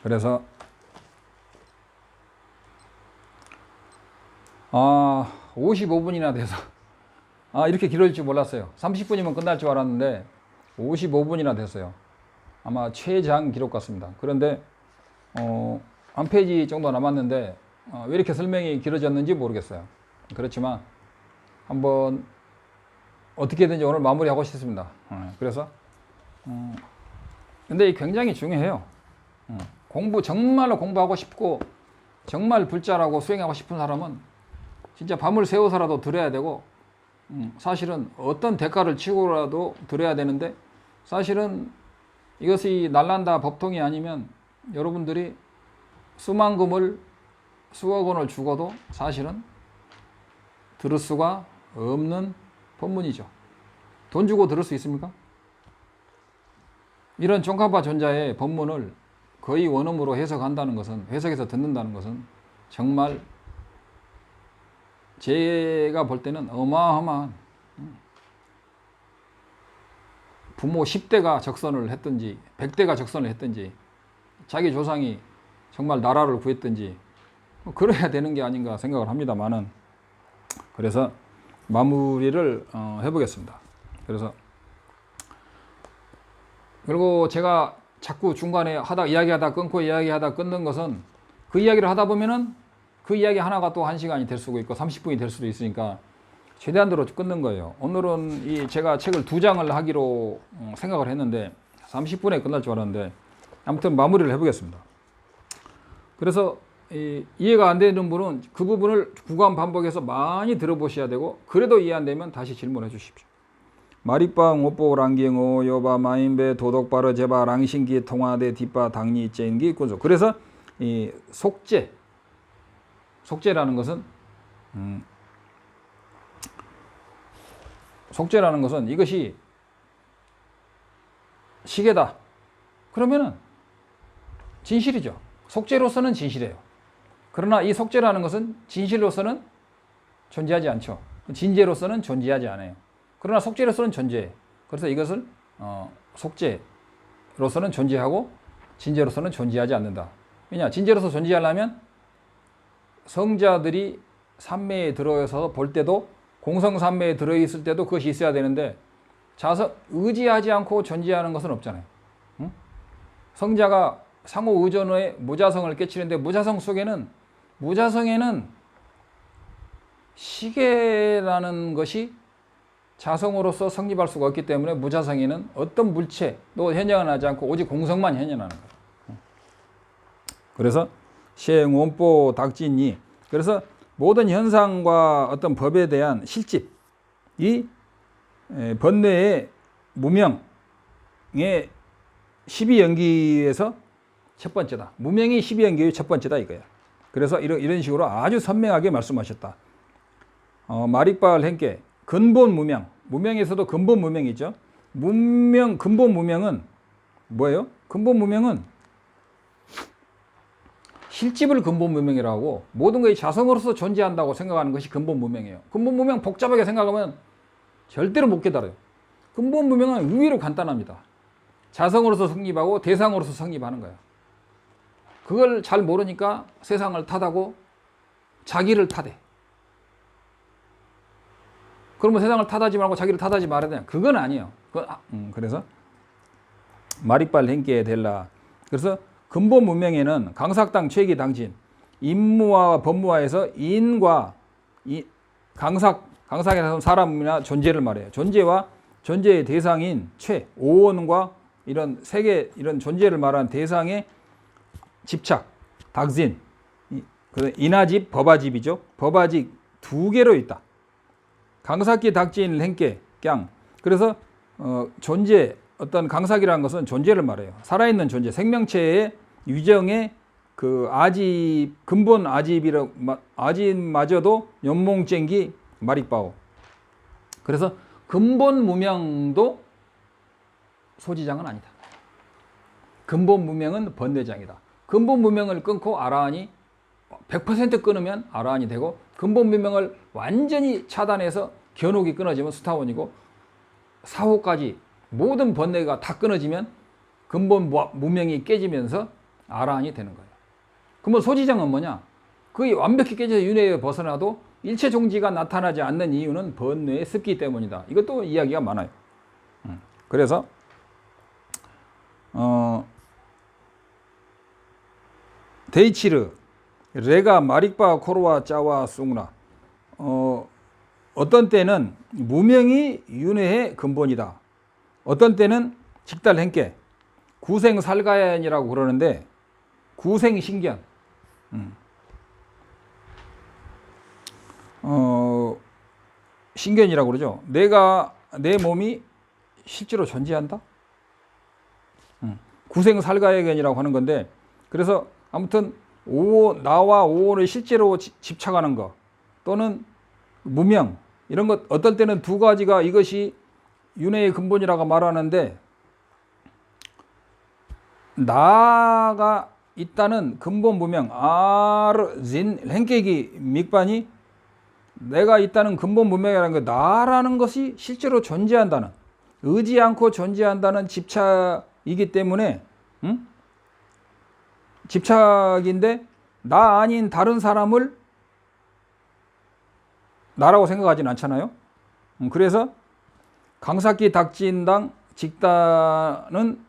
그래서 55분이나 돼서 이렇게 길어질 줄 몰랐어요. 30분이면 끝날 줄 알았는데 55분이나 됐어요. 아마 최장 기록 같습니다. 그런데 한 페이지 정도 남았는데 왜 이렇게 설명이 길어졌는지 모르겠어요. 그렇지만 한번 어떻게든지 오늘 마무리하고 싶습니다. 그래서 근데 굉장히 중요해요. 정말로 공부하고 싶고 정말 불자라고 수행하고 싶은 사람은 진짜 밤을 새워서라도 들어야 되고, 사실은 어떤 대가를 치고라도 들어야 되는데, 사실은 이것이 날란다 법통이 아니면 여러분들이 수만금을 수억 원을 주고도 사실은 들을 수가 없는 법문이죠. 돈 주고 들을 수 있습니까? 이런 쫑카파 존자의 법문을 거의 원음으로 해석한다는 것은, 해석해서 듣는다는 것은 정말 제가 볼 때는 어마어마한, 부모 10대가 적선을 했든지 100대가 적선을 했든지 자기 조상이 정말 나라를 구했든지 그래야 되는 게 아닌가 생각을 합니다만은, 그래서 마무리를 해보겠습니다. 그리고 제가 자꾸 중간에 이야기하다 끊고 이야기하다 끊는 것은, 그 이야기를 하다 보면은 그 이야기 하나가 또 1시간이 될 수도 있고 30분이 될 수도 있으니까 최대한대로 끊는 거예요. 오늘은 제가 책을 2장을 하기로 생각을 했는데 30분에 끝날 줄 알았는데, 아무튼 마무리를 해보겠습니다. 그래서 이해가 안 되는 분은 그 부분을 구간 반복해서 많이 들어보셔야 되고, 그래도 이해 안 되면 다시 질문해 주십시오. 마리빵 오뽀 랑경오 요바 마인베 도덕바르 제바 랑신기 통화대 뒷바 당리 젠기 꾸조. 그래서 이 속죄라는 것은 이것이 시계다 그러면은 진실이죠. 속죄로서는 진실이에요. 그러나 이 속죄라는 것은 진실로서는 존재하지 않죠. 진죄로서는 존재하지 않아요. 그러나 속죄로서는 존재해요. 그래서 이것을 속죄로서는 존재하고 진죄로서는 존재하지 않는다. 왜냐? 진죄로서 존재하려면 성자들이 삼매에 들어서 볼 때도, 공성삼매에 들어있을 때도 그것이 있어야 되는데, 의지하지 않고 존재하는 것은 없잖아요. 응? 성자가 상호 의존의 무자성을 깨치는데, 무자성에는 시계라는 것이 자성으로서 성립할 수가 없기 때문에, 무자성에는 어떤 물체도 현현하지 하지 않고 오직 공성만 현현하는 거예요. 그래서 시행원보 닥진이, 그래서 모든 현상과 어떤 법에 대한 실집, 이 번뇌의 무명의 12연기에서 첫 번째다. 무명이 12연기의 첫 번째다 이거야. 그래서 이런 식으로 아주 선명하게 말씀하셨다. 마릭발 hen께 근본 무명, 무명에서도 근본 무명이죠. 근본 무명은 뭐예요? 근본 무명은 실집을 근본 무명이라고 하고, 모든 것이 자성으로서 존재한다고 생각하는 것이 근본 무명이에요. 근본 무명 복잡하게 생각하면 절대로 못 깨달아요. 근본 무명은 의외로 간단합니다. 자성으로서 성립하고 대상으로서 성립하는 거예요. 그걸 잘 모르니까 세상을 탓하고 자기를 탓해. 그러면 세상을 탓하지 말고 자기를 탓하지 말아야 되냐? 그건 아니에요. 그래서 마리빨 hen께 델라. 그래서 근본 문명에는 강삭당 최기 당진, 인무와 법무화에서 인과 강삭에서 사람이나 존재를 말해요. 존재와 존재의 대상인 최, 오원과 이런 세계, 이런 존재를 말하는 대상의 집착, 닥진, 인하집, 법화집이죠. 법화집 2개로 있다. 강삭기 닥진 hen께 깡. 그래서 존재, 어떤 강삭이라는 것은 존재를 말해요. 살아있는 존재, 생명체의 유정의 그 근본 아집마저도 연몽쟁기 마리빠오. 그래서 근본 무명도 소지장은 아니다. 근본 무명은 번뇌장이다. 근본 무명을 끊고 아라한이 100% 끊으면 아라한이 되고, 근본 무명을 완전히 차단해서 견옥이 끊어지면 수타원이고, 사호까지 모든 번뇌가 다 끊어지면 근본 무명이 깨지면서 아라한이 되는 거예요. 그러면 소지정은 뭐냐? 그게 완벽히 깨져서 윤회에 벗어나도 일체 종지가 나타나지 않는 이유는 번뇌의 습기 때문이다. 이것도 이야기가 많아요. 그래서 데이치르 레가 마릭바 코로와 짜와 숭라 어떤 때는 무명이 윤회의 근본이다. 어떤 때는 직달 행계 구생살가연이라고 그러는데 구생신견 신견이라고 그러죠. 내 몸이 실제로 존재한다. 구생살가연이라고 하는 건데 그래서 아무튼 나와 오온을 실제로 집착하는 것 또는 무명 이런 것 어떨 때는 두 가지가 이것이 윤회의 근본이라고 말하는데 나가 있다는 근본 무명 아르진 랭케기 믹반이 내가 있다는 근본 무명이라는 거 나라는 것이 실제로 존재한다는 의지 않고 존재한다는 집착이기 때문에 집착인데 나 아닌 다른 사람을 나라고 생각하진 않잖아요. 그래서 강삭기 닥진당 직다는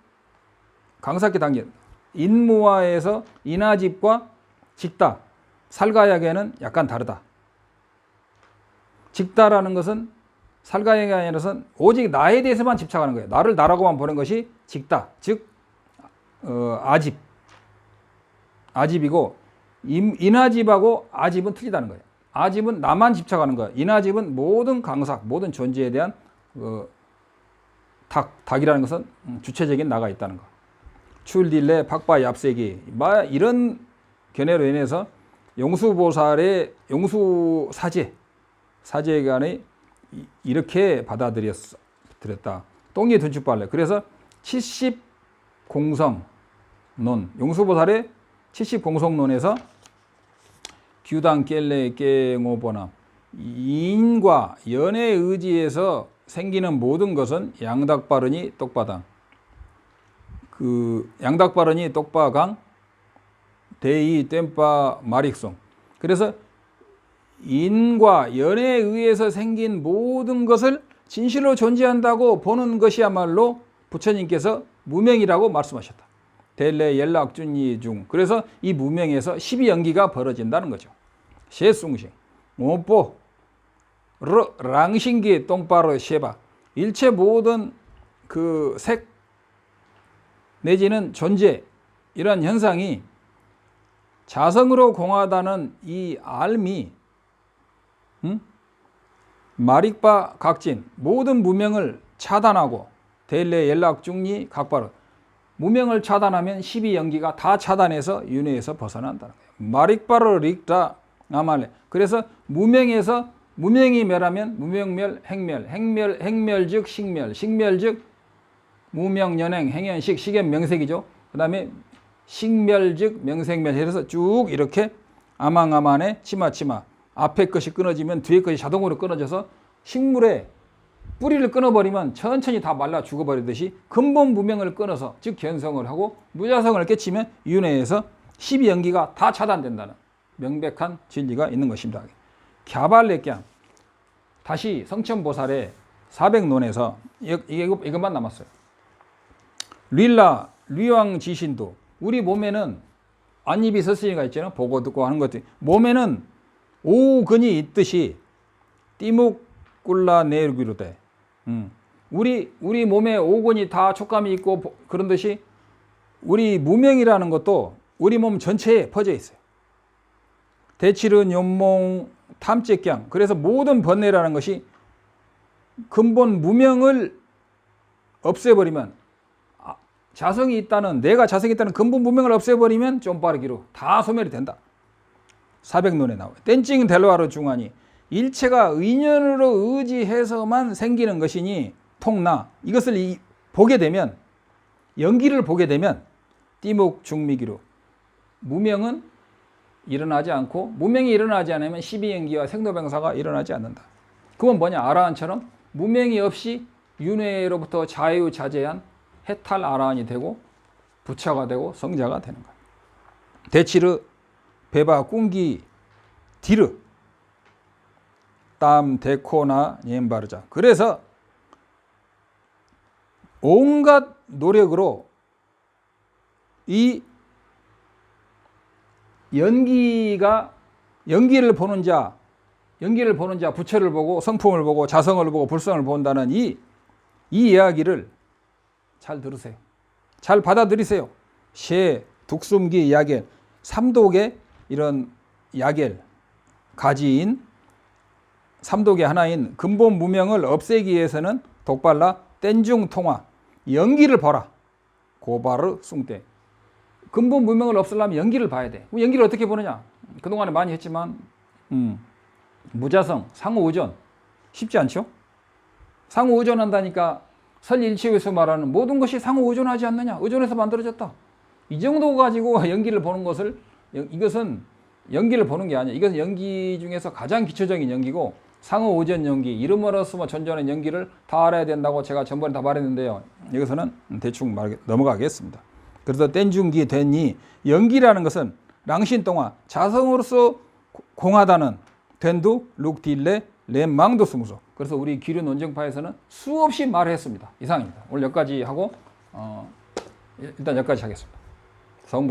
강삭기 당진 인무화에서 인하집과 직다 살가약에는 약간 다르다. 직다라는 것은 살가약이 아니라서 오직 나에 대해서만 집착하는 거예요. 나를 나라고만 보는 것이 직다 즉 아집이고 인하집하고 아집은 틀리다는 거예요. 아집은 나만 집착하는 거예요. 인하집은 모든 강삭, 모든 존재에 대한 닭이라는 것은 주체적인 나가 있다는 거. 출딜레 팍바 얍세기 이런 견해로 인해서 용수보살의 사제간에 이렇게 받아들였다. 똥이 둔축발레. 그래서 70공성론 용수보살의 70공성론에서 규당 깰레 깨ng오보나 인과 연의 의지에서 생기는 모든 것은 양닥바르니 똑바당 양닥바르니 똑바강 대이 땜빠 마릭송 그래서 인과 연에 의해서 생긴 모든 것을 진실로 존재한다고 보는 것이야말로 부처님께서 무명이라고 말씀하셨다. 델레 연락준이 중 그래서 이 무명에서 12연기가 벌어진다는 거죠. 셰숭싱 모뽀 랑신기 똥바르 셰바 일체 모든 그 색 내지는 존재 이런 현상이 자성으로 공하다는 이 알미 마릭바 각진 모든 무명을 차단하고 델레 연락중리 각바르 무명을 차단하면 12연기가 다 차단해서 윤회에서 벗어난다는 거예요. 마릭바르 릭다 아말레 그래서 무명에서 무명이 멸하면 무명멸 행멸 행멸 즉 식멸 식멸 즉 무명 연행 행연식 식연 명색이죠. 그 다음에 식멸 즉 명색멸 해서 쭉 이렇게 아망아만에 치마치마 앞에 것이 끊어지면 뒤에 것이 자동으로 끊어져서 식물의 뿌리를 끊어버리면 천천히 다 말라 죽어버리듯이 근본 무명을 끊어서 즉 견성을 하고 무자성을 깨치면 윤회에서 12연기가 다 차단된다는 명백한 진리가 있는 것입니다. 갸발레꺄 다시 성천보살의 400논에서 이것만 남았어요. 릴라 류왕 지신도 우리 몸에는 안입이 서스니가 있잖아요. 보고 듣고 하는 것들 몸에는 오근이 있듯이 띠묵꿀라 내르기로돼 우리 몸에 오근이 다 촉감이 있고 그런 듯이 우리 무명이라는 것도 우리 몸 전체에 퍼져 있어요. 대칠은 연몽 탐재경 그래서 모든 번뇌라는 것이 근본 무명을 없애버리면 자성이 있다는 내가 자성이 있다는 근본 무명을 없애버리면 좀 빠르기로 다 소멸이 된다. 400논에 나와요. 땐찡 델로아르 중하니 일체가 의년으로 의지해서만 생기는 것이니 통나 이것을 보게 되면 연기를 보게 되면 띠묵 중미기로 무명은 일어나지 않고 무명이 일어나지 않으면 12연기와 생로병사가 일어나지 않는다. 그건 뭐냐 아라한처럼 무명이 없이 윤회로부터 자유자재한 해탈 아라한이 되고 부처가 되고 성자가 되는 거예요. 대치르 베바 꿍기 디르 땀 데코나 옌바르자. 그래서 온갖 노력으로 이 연기를 보는 자, 부처를 보고 성품을 보고 자성을 보고 불성을 본다는 이 이야기를 잘 들으세요. 잘 받아들이세요. 셰, 둑숨기, 야겔, 삼독의 이런 야겔, 가지인 삼독의 하나인 근본 무명을 없애기 위해서는 독발라 땐중 통화, 연기를 봐라. 고바르 숭떼. 근본 무명을 없애려면 연기를 봐야 돼. 연기를 어떻게 보느냐? 그동안에 많이 했지만 무자성, 상호의존 쉽지 않죠? 상호의존한다니까 설일치에서 말하는 모든 것이 상호의존하지 않느냐? 의존해서 만들어졌다. 이 정도 가지고 연기를 보는 것을, 이것은 연기를 보는 게 아니야. 이것은 연기 중에서 가장 기초적인 연기고, 상호의존 연기, 이름으로서 전전한 연기를 다 알아야 된다고 제가 전번에 다 말했는데요. 여기서는 대충 넘어가겠습니다. 그래서 땐중기 된이, 연기라는 것은 랑신동화, 자성으로서 공하다는 된두 룩딜레 렘망도 스무소. 그래서 우리 기류 논쟁파에서는 수없이 말을 했습니다. 이상입니다. 오늘 여기까지 하고 일단 여기까지 하겠습니다.